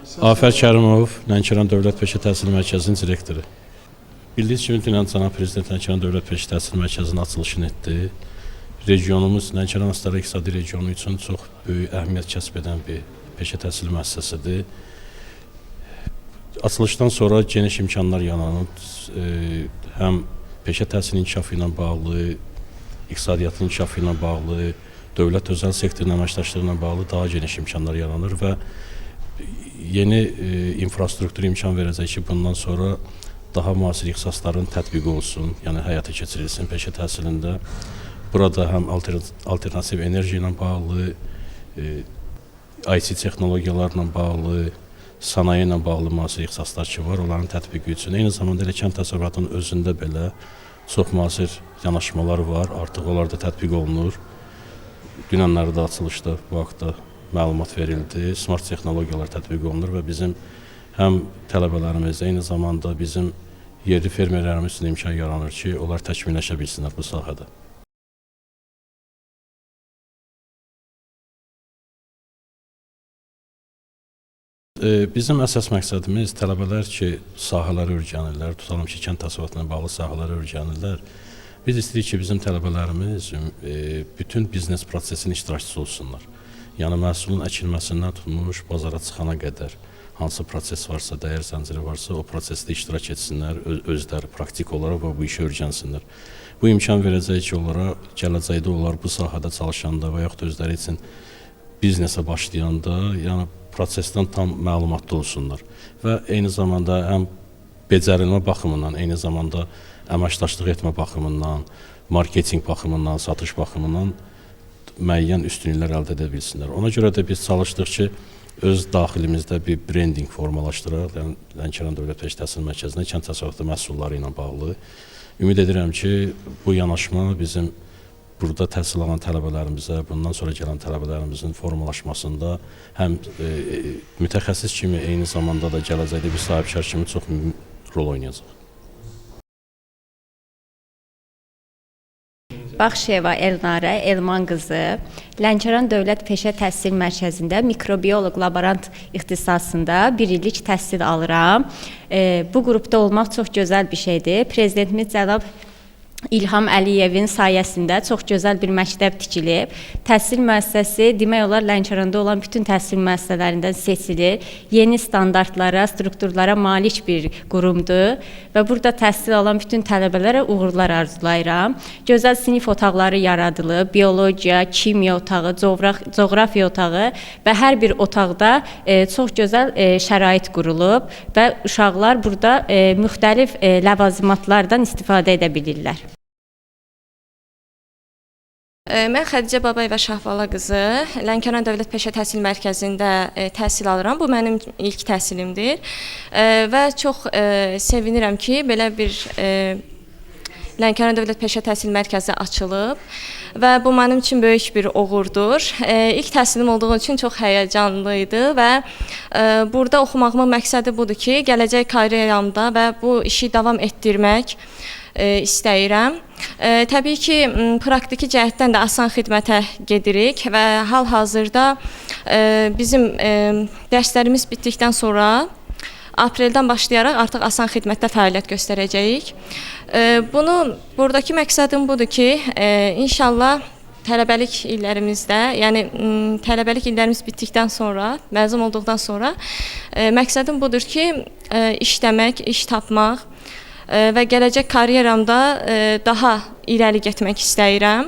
Afər Kərimov, Lənkəran Dövlət Peşə Təhsil Mərkəzinin direktoru. Bildiyiniz kimi dünən cənab prezident Lənkəran Dövlət Peşə Təhsil Mərkəzinin açılışını etdi. Regionumuz Lənkəran Astara İqtisadi regionu üçün çox böyük əhəmiyyət kəsb edən bir peşə təhsil müəssisəsidir. Açılışdan sonra geniş imkanlar yaranıb, həm peşə təhsili inkişafı ilə bağlı, iqtisadiyyatın inkişafı ilə bağlı, dövlət özəl sektorun əməkdaşlığı ilə bağlı daha geniş imkanlar yaranır və yeni infrastruktur imkan verəcək ki, bundan sonra daha müasir ixtisasların tətbiqi olsun, yəni həyata keçirilsin peşə təhsilində. Burada həm alternativ enerji ilə bağlı, IT texnologiyalarla bağlı, sənaye ilə bağlı müasir ixtisaslar ki var, onların tətbiqi üçün. Eyni zamanda elə kənd təsərrüfatının özündə belə çox müasir yanaşmalar var, artıq onlar da tətbiq olunur. Dünənləri də açılışda bu haqda məlumat verildi. Smart texnologiyalar tətbiq olunur və bizim həm tələbələrimiz, eyni zamanda bizim yerli fermerlərimiz üçün imkan yaranır ki, onlar təkmilləşə bilsinlər bu sahədə. Bizim əsas məqsədimiz tələbələr ki, sahələri öyrənirlər, tutalım ki, kənd təsərrüfatına bağlı sahələri öyrənirlər. Biz istəyirik ki, bizim tələbələrimiz bütün biznes prosesinin iştirakçısı olsunlar. Yəni, məhsulun əkilməsindən tutmuş, bazara çıxana qədər hansı proses varsa, dəyər zənciri varsa, o prosesdə iştirak etsinlər, özləri praktik olaraq və bu işi öyrənsinlər. Bu imkan verəcək ki, onlara gələcəkdə onlar bu sahədə çalışanda və yaxud özləri üçün biznesə başlayanda, yəni prosesdən tam məlumatlı olsunlar. Və eyni zamanda həm becərilmə baxımından, eyni zamanda əməkdaşlıq etmə baxımından, marketinq baxımından, satış baxımından müəyyən üstünlüklər əldə edə bilsinlər. Ona görə də biz çalışdıq ki, öz daxilimizdə bir brendinq formalaşdıraq, Lənkəran Dövlət Peşə Təhsil Mərkəzində kənd təsərrüfatı məhsulları ilə bağlı. Ümid edirəm ki, bu yanaşma bizim burada təhsil alan tələbələrimizə, bundan sonra gələn tələbələrimizin formalaşmasında həm mütəxəssis kimi, eyni zamanda da gələcəkdə bir sahibkar kimi çox mühüm rol oynayacaq. Baxşıyeva Elnarə Elman qızı Lənkəran Dövlət Peşə Təhsil Mərkəzində mikrobioloq laborant ixtisasında 1 illik təhsil alıram. Bu qrupda olmaq çox gözəl bir şeydir. Prezidentimiz cənab İlham Əliyevin sayəsində çox gözəl bir məktəb tikilib. Təhsil müəssisəsi demək olar Lənkəranda olan bütün təhsil müəssisələrindən seçilir. Yeni standartlara, strukturlara malik bir qurumdur və burada təhsil alan bütün tələbələrə uğurlar arzulayıram. Gözəl sinif otaqları yaradılıb, biologiya, kimya otağı, coğrafiya otağı və hər bir otaqda çox gözəl şərait qurulub və uşaqlar burada müxtəlif ləvazimatlardan istifadə edə bilirlər. Mən Xədicə Babayeva Şahbala qızı Lənkəran Dövlət Peşə Təhsil Mərkəzində təhsil alıram. Bu mənim ilk təhsilimdir və çox sevinirəm ki, belə bir Lənkəran Dövlət Peşə Təhsil Mərkəzi açılıb və bu mənim üçün böyük bir uğurdur. İlk təhsilim olduğu üçün çox həyəcanlı idi və burada oxumağımın məqsədi budur ki, gələcək karyeramda və bu işi davam etdirmək istəyirəm. Təbii ki, praktiki cəhətdən də asan xidmətə gedirik və hal-hazırda bizim dərslərimiz bitdikdən sonra apreldən başlayaraq artıq asan xidmətdə fəaliyyət göstərəcəyik. Buradakı məqsədim budur ki, inşallah tələbəlik illərimizdə, yəni tələbəlik illərimiz bitdikdən sonra, məzun olduqdan sonra məqsədim budur ki, işləmək, iş tapmaq və gələcək karyeramda daha irəli getmək istəyirəm.